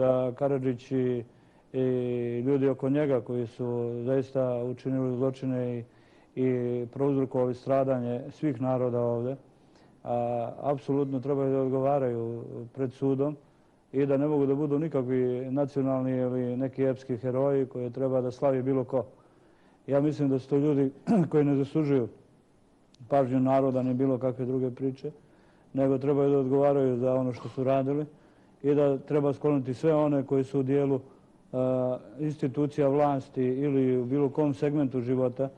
Da Karadžić i ljudi oko njega koji su zaista učinili zločine i prouzrokovali stradanje svih naroda ovdje, apsolutno trebaju da odgovaraju pred sudom i da ne mogu da budu nikakvi nacionalni ili neki epski heroji koje treba da slavi bilo ko. Ja mislim da su to ljudi koji ne zaslužuju pažnju naroda ni bilo kakve druge priče, nego trebaju da odgovaraju za ono što su radili i da treba skloniti sve one koji su u dijelu institucija vlasti ili u bilo kom segmentu života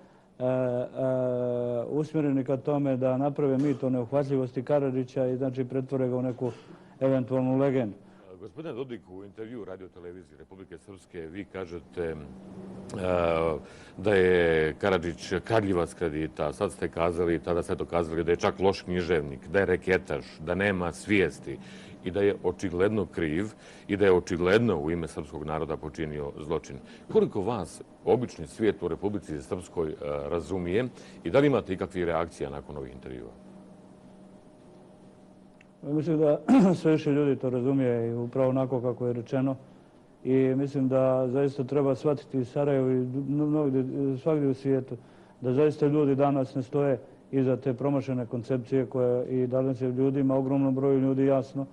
usmjereni ka tome da naprave mit o neuhvatljivosti Karadžića i znači pretvore ga u neku eventualnu legendu. Gospodine Dodik, u intervju Radio televizije Republike Srpske vi kažete da je Karadžić kradljivac kredita. Sad ste kazali, tada ste to kazali, da je čak loš književnik, da je reketaš, da nema svijesti i da je očigledno kriv i da je očigledno u ime srpskog naroda počinio zločin. Koliko vas obični svijet u Republici Srpskoj razumije i da li imate ikakvih reakcija nakon ovih intervjua? Mislim da sve više ljudi to razumije i upravo onako kako je rečeno. I mislim da zaista treba shvatiti i Sarajevo i svakdje u svijetu da zaista ljudi danas ne stoje iza te promašene koncepcije koje i danas je ljudima, ogromnom broju ljudi jasno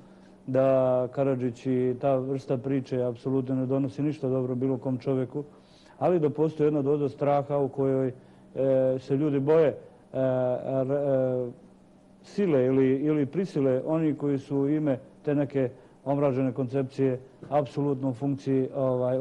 da Karadžić i ta vrsta priče apsolutno ne donosi ništa dobro bilo kom čovjeku, ali da postoji jedna doza straha u kojoj se ljudi boje sile ili prisile oni koji su u ime te neke omražene koncepcije apsolutno u funkciji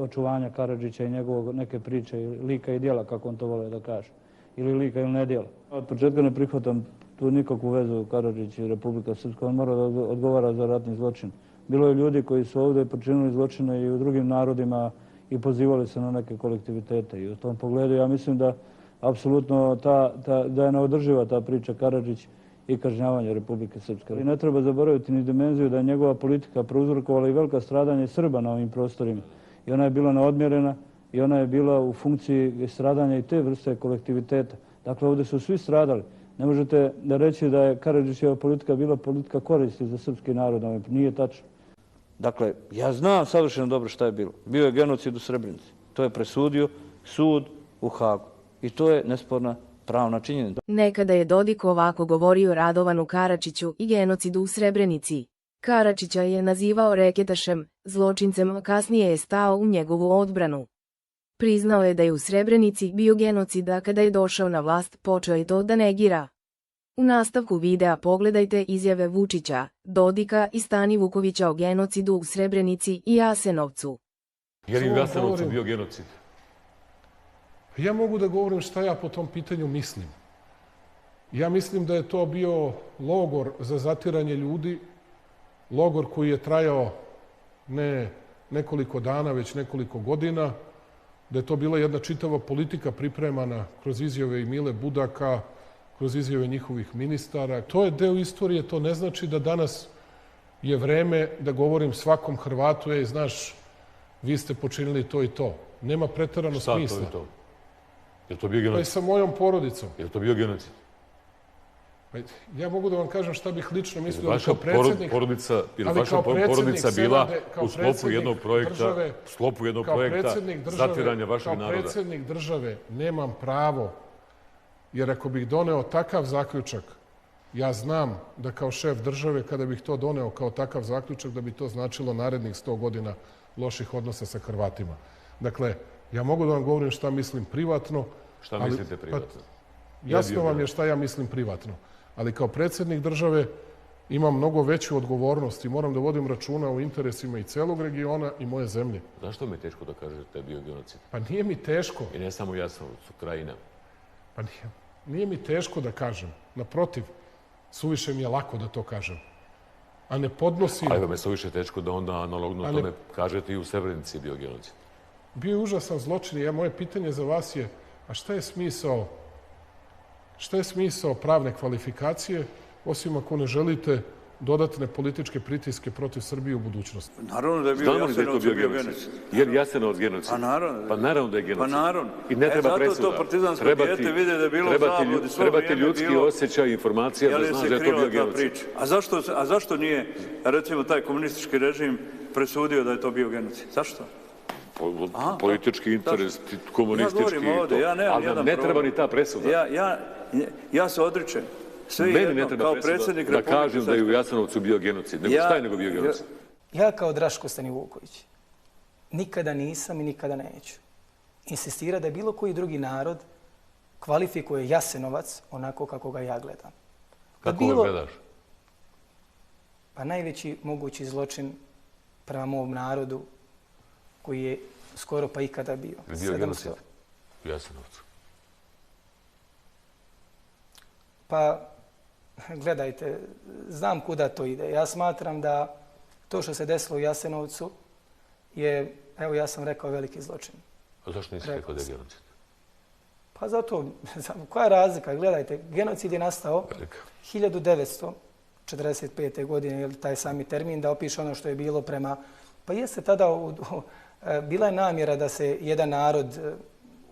očuvanja Karadžića i njegovog neke priče, lika i dijela, kako on to vole da kaže, ili lika ili nedjela. Od početka ne prihvatam tu nikakvu vezu Karadžić i Republika Srpska. On mora da odgovara za ratni zločin. Bilo je ljudi koji su ovdje počinili zločine i u drugim narodima i pozivali se na neke kolektivitete. I u tom pogledu ja mislim da apsolutno da je neodrživa ta priča Karadžić i kažnjavanje Republike Srpske. I ne treba zaboraviti ni dimenziju da je njegova politika prouzrokovala i velika stradanja Srba na ovim prostorima. I ona je bila neodmjerena i ona je bila u funkciji stradanja i te vrste kolektiviteta. Dakle, ovdje su svi stradali. Ne možete da reći da je Karadžićeva politika bila politika koristi za srpski narod. Nije tačno. Dakle, ja znam savršeno dobro šta je bilo. Bio je genocid u Srebrenici. To je presudio sud u Hagu. I to je nesporna pravna činjenica. Nekada je Dodik ovako govorio Radovanu Karadžiću i genocidu u Srebrenici. Karadžića je nazivao reketašem, zločincem, a kasnije je stao u njegovu odbranu. Priznao je da je u Srebrenici bio genocid, a kada je došao na vlast počeo je to da negira. U nastavku videa pogledajte izjave Vučića, Dodika i Stani Vukovića o genocidu u Srebrenici i Jasenovcu. Je li u Jasenovcu bio genocid? Ja mogu da govorim šta ja po tom pitanju mislim. Ja mislim da je to bio logor za zatiranje ljudi, logor koji je trajao ne nekoliko dana, već nekoliko godina, da je to bila jedna čitava politika pripremana kroz izjave i Mile Budaka, kroz izjave njihovih ministara. To je deo istorije, to ne znači da danas je vreme da govorim svakom Hrvatu, znaš, vi ste počinili to i to. Nema preterano smisla. Šta to je to? Je li to bio genocid? Pa i sa mojom porodicom. Je li to bio genocid? Ja mogu da vam kažem šta bih lično mislio. Vaša porodica bila u sklopu jednog projekta zatiranja vašeg naroda. Kao predsjednik države nemam pravo, jer ako bih doneo takav zaključak, ja znam da kao šef države, kada bih to doneo kao takav zaključak, da bi to značilo narednih 100 godina loših odnosa sa Hrvatima. Dakle, ja mogu da vam govorim šta mislim privatno. Šta mislite privatno? Jasno vam je šta ja mislim privatno. Ali kao predsjednik države imam mnogo veću odgovornost i moram da vodim računa o interesima i celog regiona i moje zemlje. Zašto mi je teško da kažete da je bio genocid? Pa nije mi teško. I ne samo Jasenovcu, Krajina. Pa nije mi teško da kažem. Naprotiv, suviše mi je lako da to kažem. A ne podnosim... Ali vam je suviše teško da onda analogno tome kažete i u Srebrenici je bio genocid. Bio je užasan zločin i moje pitanje za vas je, a šta je smisao pravne kvalifikacije, osim ako ne želite dodatne političke pritiske protiv Srbije u budućnosti? Naravno da je bio Jasenovac bio genocid. Je li Jasenovac genocid? Pa naravno da je genocid. Pa naravno. I ne treba presuda. Zato to partizansko dijete vide da je bilo u zabludi. Trebate ljudski osjećaj i informacija da zna da je to bio genocid. A zašto nije, recimo, taj komunistički režim presudio da je to bio genocid. Zašto? Politički interes, komunistički. Ja govorim ovdje, ja nemam jedan problem. Ne treba ni ta presuda. Ja se odričem. Meni ne treba presuda da kažem da je u Jasenovcu bio genocid. Šta je nego bio genocid? Ja kao Draško Stanivuković nikada nisam i nikada neću insistirati da bilo koji drugi narod kvalifikuje Jasenovac onako kako ga ja gledam. Kako ga gledaš? Pa najveći mogući zločin prema mom narodu koji je skoro pa ikada bio. Je bio genocid u Jasenovcu? Pa, gledajte, znam kuda to ide. Ja smatram da to što se desilo u Jasenovcu je, evo ja sam rekao, veliki zločin. A zašto nisi rekao da je genocid? Pa zato, koja je razlika? Gledajte, genocid je nastao 1945. godine, je taj sami termin, da opiše ono što je bilo prema... Pa jeste tada, bila je namjera da se jedan narod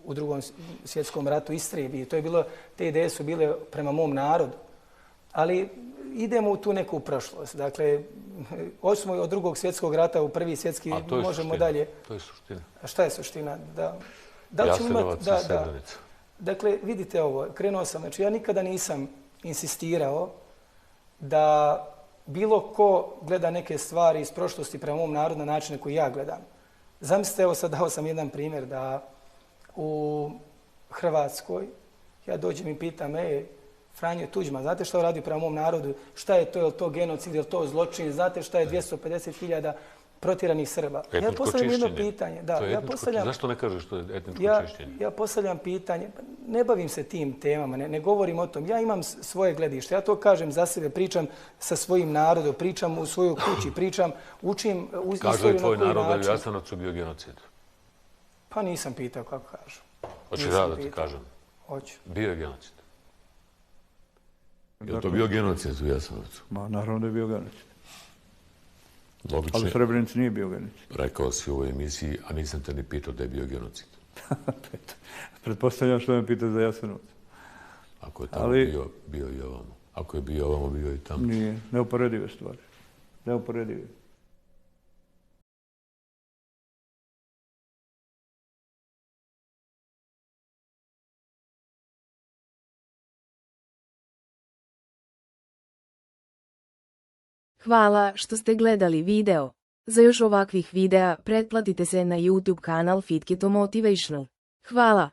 u Drugom svjetskom ratu istrebi. To je bilo, te ideje su bile prema mom narodu. Ali idemo u tu neku prošlost. Dakle, osmo od Drugog svjetskog rata u Prvi svjetski, možemo dalje. To je suština. A šta je suština? Jasenovac i Srebrenica. Dakle, vidite ovo, krenuo sam. Znači, ja nikada nisam insistirao da bilo ko gleda neke stvari iz prošlosti prema mom narodu na način na koji ja gledam. Zamislite, evo sad dao sam jedan primjer da u Hrvatskoj ja dođem i pitam, Franjo Tuđman, znate šta radi prema mom narodu? Šta je to? Je li to genocid? Je li to zločin? Znate šta je 250.000 protiranih Srba? Ja postavljam jedno pitanje. Zašto ne kažeš što je etničko čišćenje? Ja postavljam pitanje. Ne bavim se tim temama, ne govorim o tom. Ja imam svoje gledište. Ja to kažem za sebe, pričam sa svojim narodom, pričam u svojoj kući, pričam, učim istoriju na koji način. Kaže li tvoj narod da je u Jasenovcu bio genocid? Pa nisam pitao kako kažu. Hoćeš da ti kažem? Hoću. Bio je genocid. Je li to bio genocid u Jasenovcu? Ma, naravno da je bio genocid. Logično. Ali u Srebrenici nije bio genocid. Rekao si u ovoj emisiji, a nisam te ni pitao da je bio genocid. Pretpostavljam što me pita za Jasenovac. Ako je tamo bio i ovamo. Ako je bio ovamo, bio i tamo. Nije. Neuporedive stvari. Neuporedive. Hvala što ste gledali video. Za još ovakvih videa pretplatite se na YouTube kanal Fit Keto Motivational. Hvala.